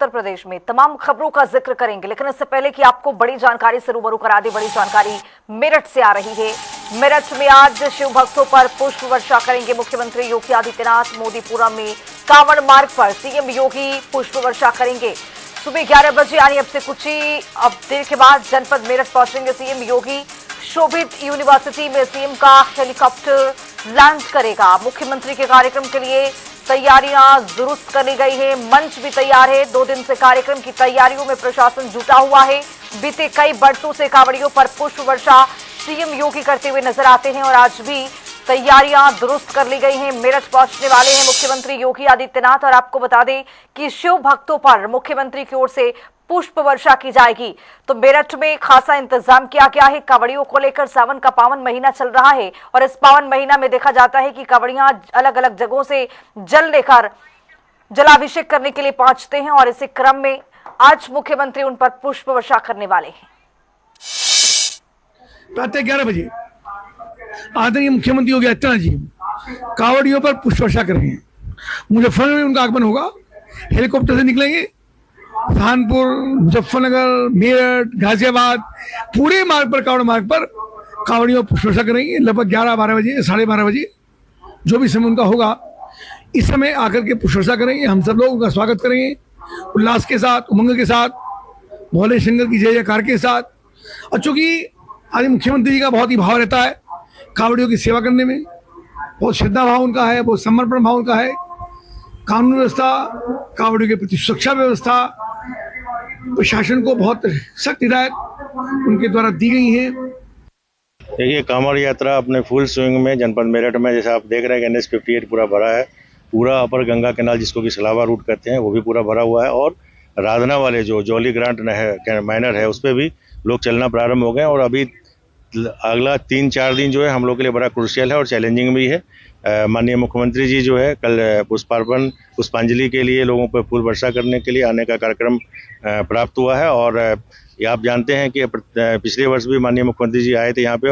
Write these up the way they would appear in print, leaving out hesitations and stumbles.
उत्तर प्रदेश में तमाम खबरों का जिक्र करेंगे, लेकिन इससे पहले कि आपको बड़ी जानकारी से रूबरू करा दे, बड़ी जानकारी मेरठ से आ रही है। मेरठ में आज शिव भक्तों पर पुष्प वर्षा करेंगे मुख्यमंत्री योगी आदित्यनाथ। मोदीपुरा में कांवड़ मार्ग पर सीएम योगी पुष्प वर्षा करेंगे। सुबह 11 बजे यानी अब से कुछ ही अब देर के बाद जनपद मेरठ पहुंचेंगे सीएम योगी। शोभित यूनिवर्सिटी में सीएम का हेलीकॉप्टर लैंड करेगा। मुख्यमंत्री के कार्यक्रम के लिए तैयारियां दुरुस्त कर ली गई है, मंच भी तैयार है। 2 दिन से कार्यक्रम की तैयारियों में प्रशासन जुटा हुआ है। बीते कई बरसों से कांवड़ियों पर पुष्प वर्षा सीएम योगी करते हुए नजर आते हैं और आज भी तैयारियां दुरुस्त कर ली गई हैं। मेरठ पहुंचने वाले हैं मुख्यमंत्री योगी आदित्यनाथ और आपको बता दें कि शिव भक्तों पर मुख्यमंत्री की ओर से पुष्प वर्षा की जाएगी। तो मेरठ में खासा इंतजाम किया गया है। कांवड़ियों को लेकर सावन का पावन महीना चल रहा है और इस पावन महीना में देखा जाता है कि कांवड़ियां अलग अलग जगहों से जल लेकर जलाभिषेक करने के लिए पहुंचते हैं और इसी क्रम में आज मुख्यमंत्री उन पर पुष्प वर्षा करने वाले हैं। प्रातः 11 बजे आदरणीय मुख्यमंत्री योगी आदित्यनाथ जी कांवड़ियों पर पुष्प वर्षा कर रहे हैं। मुजफ्फरनगर में उनका आगमन होगा। हेलीकॉप्टर से निकलेंगे। सहारनपुर, मुजफ्फरनगर, मेरठ, गाजियाबाद पूरे मार्ग पर कांवड़ मार्ग पर कांवड़ियों पुष्प वर्षा करेंगे। लगभग 11-12 बजे, 12:30 बजे जो भी समय उनका होगा, इस समय आकर के पुष्प वर्षा करेंगे। हम सब लोग उनका स्वागत करेंगे उल्लास के साथ, उमंग के साथ, भोले शंकर की जय जयकार के साथ। और चूंकि आज मुख्यमंत्री जी का बहुत ही भाव रहता है कांवड़ियों की सेवा करने में, बहुत श्रद्धा भाव उनका है, बहुत समर्पण भाव उनका है। कानून व्यवस्था, कांवड़ियों के प्रति सुरक्षा व्यवस्था, प्रशासन को बहुत सख्त हिदायत उनके द्वारा दी गई है। देखिए, कांवड़ यात्रा अपने फुल स्विंग में जनपद मेरठ में, जैसा आप देख रहे हैं NH 58 पूरा भरा है। पूरा अपर गंगा कैनाल जिसको कि सलावा रूट कहते हैं वो भी पूरा भरा हुआ है और राधना वाले जो जौली ग्रांट माइनर है उस पर भी लोग चलना प्रारंभ हो गए और अभी अगला 3-4 दिन जो है हम लोग के लिए बड़ा क्रूशियल है और चैलेंजिंग भी है। माननीय मुख्यमंत्री जी जो है कल पुष्पांजलि के लिए लोगों पर फूल वर्षा करने के लिए आने का कार्यक्रम प्राप्त हुआ है। और ये आप जानते हैं कि पिछले वर्ष भी माननीय मुख्यमंत्री जी आए थे यहाँ पे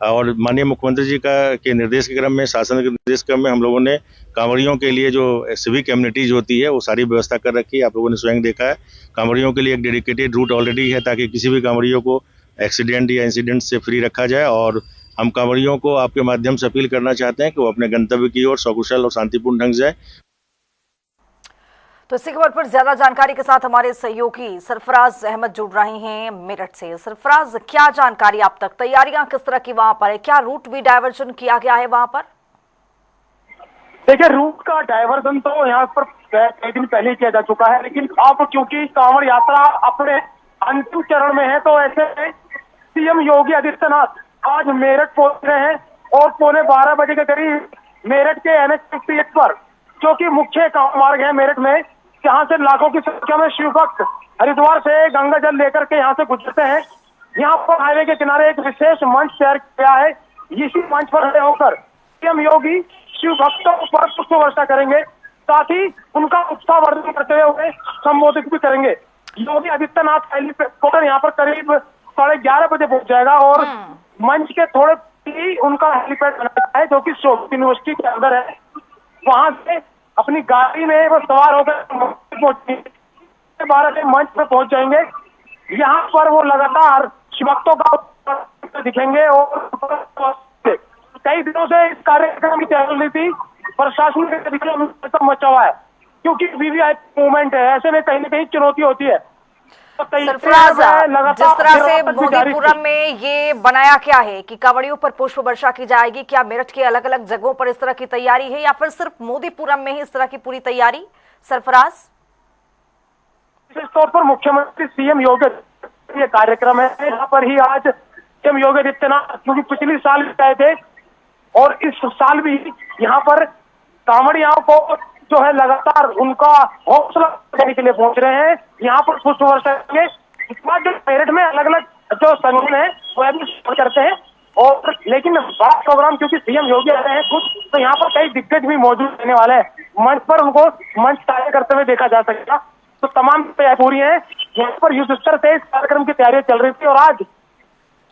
और माननीय मुख्यमंत्री जी के निर्देश के क्रम में, शासन के निर्देश क्रम में हम लोगों ने कांवड़ियों के लिए जो सिविक कम्युनिटीज होती है वो सारी व्यवस्था कर रखी है। आप लोगों ने स्वयं देखा है कांवड़ियों के लिए एक डेडिकेटेड रूट ऑलरेडी है ताकि किसी भी कांवड़ियों को एक्सीडेंट या इंसिडेंट से फ्री रखा जाए। और हम कांवड़ियों को आपके माध्यम से अपील करना चाहते हैं कि वो अपने गंतव्य की ओर सकुशल और शांतिपूर्ण ढंग से जाए। तो इसी खबर पर ज्यादा जानकारी के साथ हमारे सहयोगी सरफराज अहमद जुड़ रहे हैं मेरठ से। सरफराज, क्या जानकारी आप तक, तैयारियां किस तरह की वहां पर है, क्या रूट भी डायवर्जन किया गया है वहां पर? देखिए, रूट का डायवर्जन तो यहाँ पर कई दिन पहले किया जा चुका है, लेकिन अब क्योंकि कांवड़ यात्रा अपने अंतिम चरण में है तो ऐसे में सीएम योगी आदित्यनाथ आज मेरठ पहुंच रहे हैं और 11:15 बजे के करीब मेरठ के NH 58 पर, जो कि मुख्य कांवड़ मार्ग है मेरठ में, जहां से लाखों की संख्या में शिव भक्त हरिद्वार से गंगा जल लेकर के यहाँ से गुजरते हैं। यहाँ पर हाईवे के किनारे एक विशेष मंच तैयार किया है। इसी मंच पर खड़े होकर सीएम योगी शिव भक्तों पर पुष्प वर्षा करेंगे, साथ ही उनका उत्साहवर्धन करते हुए संबोधित भी करेंगे। योगी आदित्यनाथ हेलीकॉप्टर यहाँ पर करीब 11:30 बजे पहुंच जाएगा और मंच के थोड़े ही उनका हेलीपैड बना है जो कि शोभित यूनिवर्सिटी के अंदर है। वहां से अपनी गाड़ी में वो सवार होकर 12 से मंच पर पहुंच जाएंगे। यहाँ पर वो लगातार भक्तों का दिखेंगे और कई दिनों से इस कार्यक्रम की तैयारी थी। प्रशासन के मचा हुआ है क्योंकि वीवीआईपी मूवमेंट है, ऐसे में कहीं न कहीं चुनौती होती है। सरफराज, जिस तरह से मोदीपुरम में ये बनाया क्या है कि कांवड़ियों पर पुष्प वर्षा की जाएगी, क्या मेरठ के अलग अलग जगहों पर इस तरह की तैयारी है या फिर सिर्फ मोदीपुरम में ही इस तरह की पूरी तैयारी? सरफराज, विशेष तौर पर मुख्यमंत्री सीएम योगी ये कार्यक्रम है, यहाँ पर ही आज सीएम योगी आदित्यनाथ क्योंकि पिछले साल गए थे और इस साल भी यहाँ पर कांवड़ियों को जो है लगातार उनका हौसला देने के लिए पहुंच रहे हैं। यहाँ पर पुष्प वर्षा करेंगे। इसके बाद जो मेरठ में अलग अलग जो संगठन है वो भी करते हैं और लेकिन बड़ा प्रोग्राम क्योंकि सीएम योगी आ रहे हैं खुद, तो यहाँ पर कई दिग्गज भी मौजूद रहने वाले हैं। मंच पर उनको मंच कार्य करते हुए देखा जा सकेगा। तो तमाम तैयारी पूरी है। यहाँ पर युद्ध स्तर से इस कार्यक्रम की तैयारियां चल रही थी और आज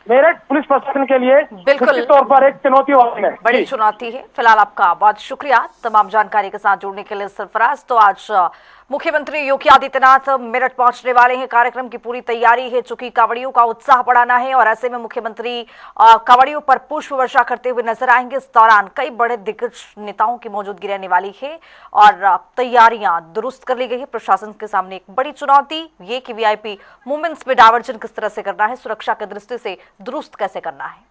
मेरठ पुलिस प्रशासन के लिए बिल्कुल तौर पर एक चुनौती वाली है, बड़ी चुनौती है। फिलहाल आपका बहुत शुक्रिया तमाम जानकारी के साथ जुड़ने के लिए सरफराज। तो आज मुख्यमंत्री योगी आदित्यनाथ मेरठ पहुंचने वाले हैं। कार्यक्रम की पूरी तैयारी है, चूंकि कांवड़ियों का उत्साह बढ़ाना है और ऐसे में मुख्यमंत्री कांवड़ियों पर पुष्प वर्षा करते हुए नजर आएंगे। इस दौरान कई बड़े दिग्गज नेताओं की मौजूदगी रहने वाली है और तैयारियां दुरुस्त कर ली गई है। प्रशासन के सामने एक बड़ी चुनौती ये कि वीआईपी मूवमेंट्स में डायवर्जन किस तरह से करना है, सुरक्षा की दृष्टि से दुरुस्त कैसे करना है।